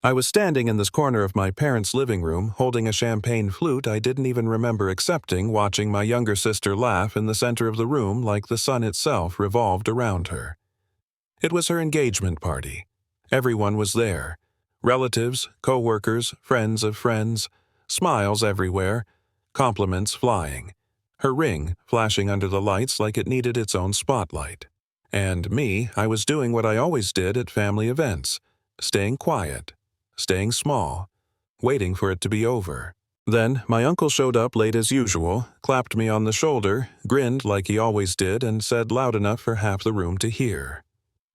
I was standing in this corner of my parents' living room, holding a champagne flute I didn't even remember accepting, watching my younger sister laugh in the center of the room like the sun itself revolved around her. It was her engagement party. Everyone was there. Relatives, co-workers, friends of friends, smiles everywhere, compliments flying. Her ring flashing under the lights like it needed its own spotlight. And me, I was doing what I always did at family events, staying quiet, staying small, waiting for it to be over. Then my uncle showed up late as usual, clapped me on the shoulder, grinned like he always did, and said loud enough for half the room to hear.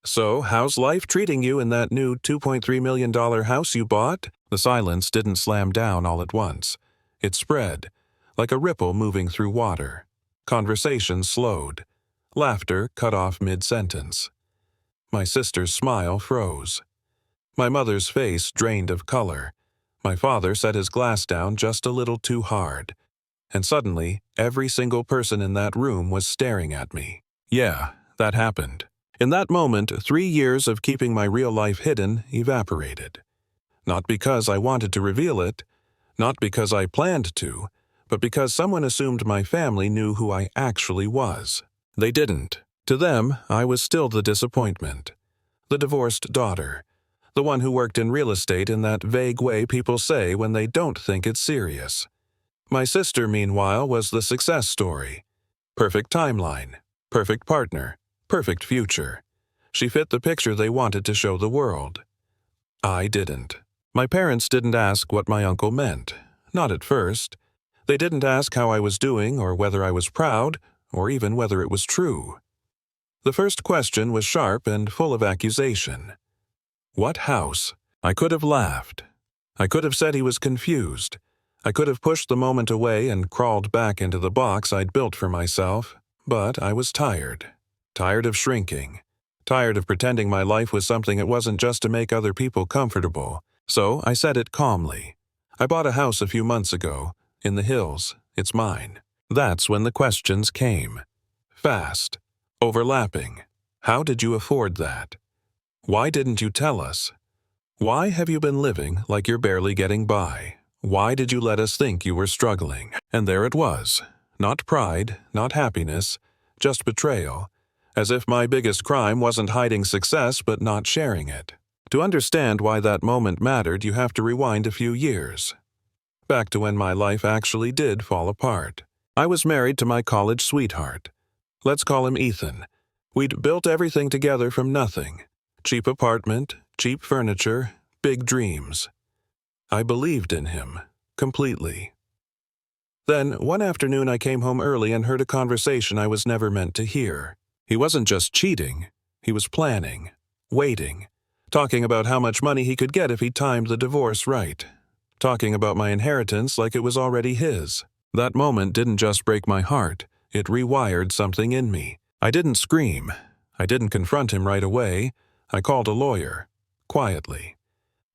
"So, how's life treating you in that new $2.3 million house you bought?" The silence didn't slam down all at once. It spread, like a ripple moving through water. Conversation slowed. Laughter cut off mid-sentence. My sister's smile froze. My mother's face drained of color. My father set his glass down just a little too hard. And suddenly, every single person in that room was staring at me. Yeah, that happened. In that moment, 3 years of keeping my real life hidden evaporated. Not because I wanted to reveal it, not because I planned to, but because someone assumed my family knew who I actually was. They didn't. To them, I was still the disappointment. The divorced daughter. The one who worked in real estate in that vague way people say when they don't think it's serious. My sister, meanwhile, was the success story. Perfect timeline. Perfect partner. Perfect future. She fit the picture they wanted to show the world. I didn't. My parents didn't ask what my uncle meant. Not at first. They didn't ask how I was doing or whether I was proud or even whether it was true. The first question was sharp and full of accusation. What house? I could have laughed. I could have said he was confused. I could have pushed the moment away and crawled back into the box I'd built for myself, but I was tired. Tired of shrinking. Tired of pretending my life was something it wasn't just to make other people comfortable. So I said it calmly. I bought a house a few months ago. In the hills. It's mine. That's when the questions came. Fast. Overlapping. How did you afford that? Why didn't you tell us? Why have you been living like you're barely getting by? Why did you let us think you were struggling? And there it was. Not pride, not happiness, just betrayal. As if my biggest crime wasn't hiding success but not sharing it. To understand why that moment mattered, you have to rewind a few years. Back to when my life actually did fall apart. I was married to my college sweetheart. Let's call him Ethan. We'd built everything together from nothing. Cheap apartment, cheap furniture, big dreams. I believed in him, completely. Then, one afternoon I came home early and heard a conversation I was never meant to hear. He wasn't just cheating, he was planning, waiting, talking about how much money he could get if he timed the divorce right, talking about my inheritance like it was already his. That moment didn't just break my heart, it rewired something in me. I didn't scream. I didn't confront him right away. I called a lawyer, quietly.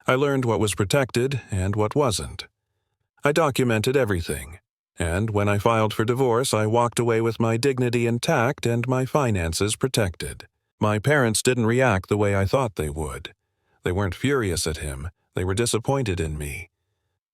I learned what was protected and what wasn't. I documented everything. And when I filed for divorce, I walked away with my dignity intact and my finances protected. My parents didn't react the way I thought they would. They weren't furious at him. They were disappointed in me.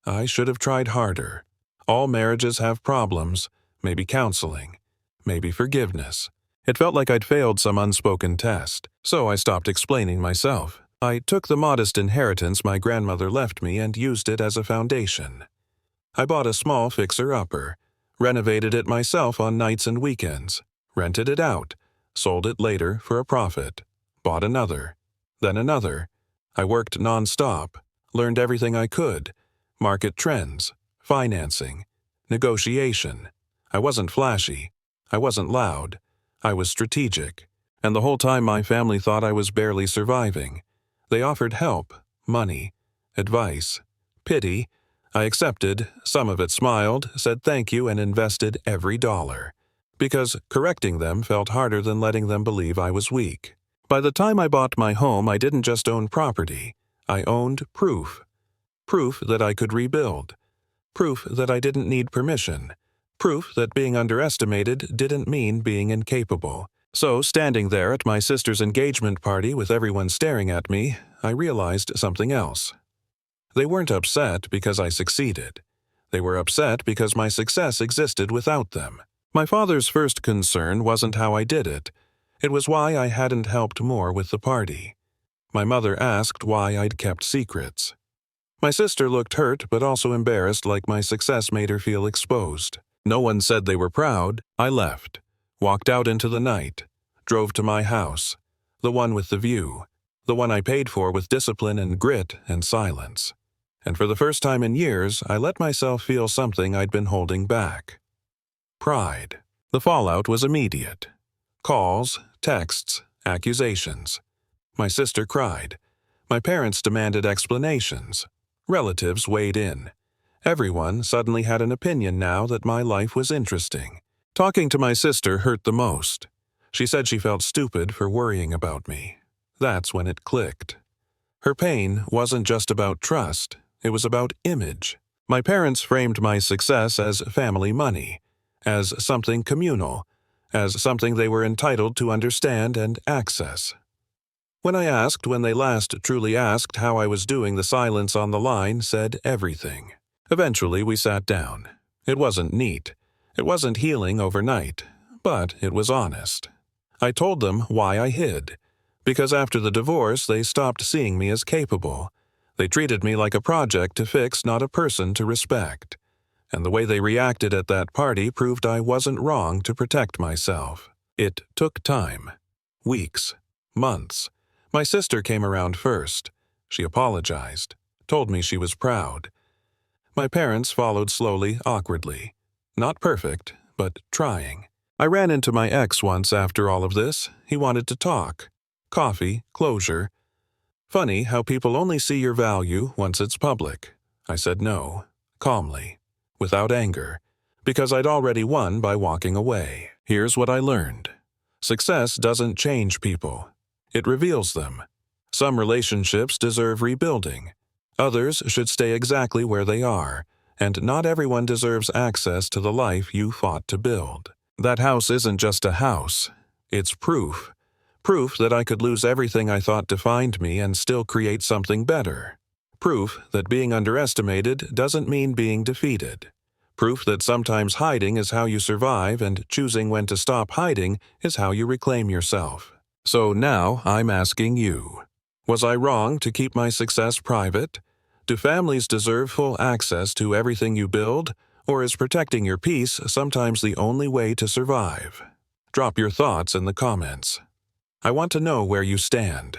I should have tried harder. All marriages have problems, maybe counseling, maybe forgiveness. It felt like I'd failed some unspoken test, so I stopped explaining myself. I took the modest inheritance my grandmother left me and used it as a foundation. I bought a small fixer-upper, renovated it myself on nights and weekends, rented it out, sold it later for a profit, bought another, then another. I worked non-stop, learned everything I could, market trends, financing, negotiation. I wasn't flashy, I wasn't loud, I was strategic, and the whole time my family thought I was barely surviving. They offered help, money, advice, pity. I accepted, some of it smiled, said thank you, and invested every dollar. Because correcting them felt harder than letting them believe I was weak. By the time I bought my home, I didn't just own property. I owned proof. Proof that I could rebuild. Proof that I didn't need permission. Proof that being underestimated didn't mean being incapable. So, standing there at my sister's engagement party with everyone staring at me, I realized something else. They weren't upset because I succeeded. They were upset because my success existed without them. My father's first concern wasn't how I did it. It was why I hadn't helped more with the party. My mother asked why I'd kept secrets. My sister looked hurt but also embarrassed, like my success made her feel exposed. No one said they were proud. I left, walked out into the night, drove to my house, the one with the view, the one I paid for with discipline and grit and silence. And for the first time in years, I let myself feel something I'd been holding back. Pride. The fallout was immediate. Calls, texts, accusations. My sister cried. My parents demanded explanations. Relatives weighed in. Everyone suddenly had an opinion now that my life was interesting. Talking to my sister hurt the most. She said she felt stupid for worrying about me. That's when it clicked. Her pain wasn't just about trust, it was about image. My parents framed my success as family money, as something communal, as something they were entitled to understand and access. When I asked when they last truly asked how I was doing, the silence on the line said everything. Eventually, we sat down. It wasn't neat. It wasn't healing overnight, but it was honest. I told them why I hid. Because after the divorce, they stopped seeing me as capable. They treated me like a project to fix, not a person to respect. And the way they reacted at that party proved I wasn't wrong to protect myself. It took time. Weeks. Months. My sister came around first. She apologized, told me she was proud. My parents followed slowly, awkwardly. Not perfect, but trying. I ran into my ex once after all of this. He wanted to talk. Coffee, closure. Funny how people only see your value once it's public. I said no, calmly, without anger, because I'd already won by walking away. Here's what I learned. Success doesn't change people. It reveals them. Some relationships deserve rebuilding. Others should stay exactly where they are, and not everyone deserves access to the life you fought to build. That house isn't just a house. It's proof. Proof that I could lose everything I thought defined me and still create something better. Proof that being underestimated doesn't mean being defeated. Proof that sometimes hiding is how you survive and choosing when to stop hiding is how you reclaim yourself. So now I'm asking you, was I wrong to keep my success private? Do families deserve full access to everything you build, or is protecting your peace sometimes the only way to survive? Drop your thoughts in the comments. I want to know where you stand.